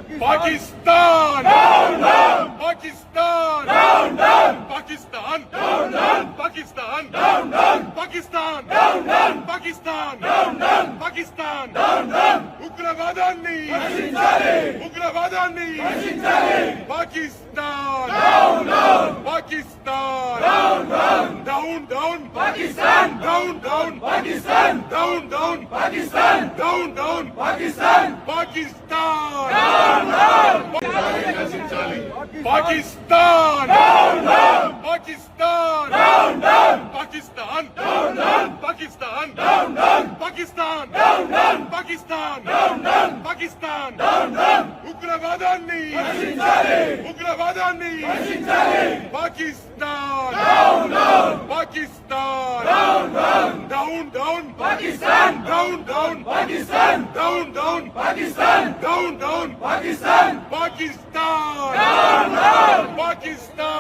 Pakistan! Down, down! Pakistan! Down, down! Pakistan! Down, down! Pakistan! Down, down! Pakistan! Down, down! Pakistan! Down, down! Pakistan! Down, down! Ugravadanni! Ugravadanni! Pakistan! Down, down! Pakistan! Down, down! Down, down! Pakistan! Down, down! Pakistan! Down, down! Pakistan! Down, down! Pakistan! Pakistan! Down, down! Pakistan! Down, down! Pakistan! Down, down! Pakistan! Down, down! Pakistan! Down, down! Pakistan! Down, down! Pakistan! Down, down! Pakistan! Down, down! Ugravadanni! Ugravadanni! Pakistan! Down, down! Pakistan! Down, down! Down, down! Pakistan! Down, down! Pakistan! Down, down! Pakistan! Down, down! Pakistan! Pakistan! Down, down! Pakistan!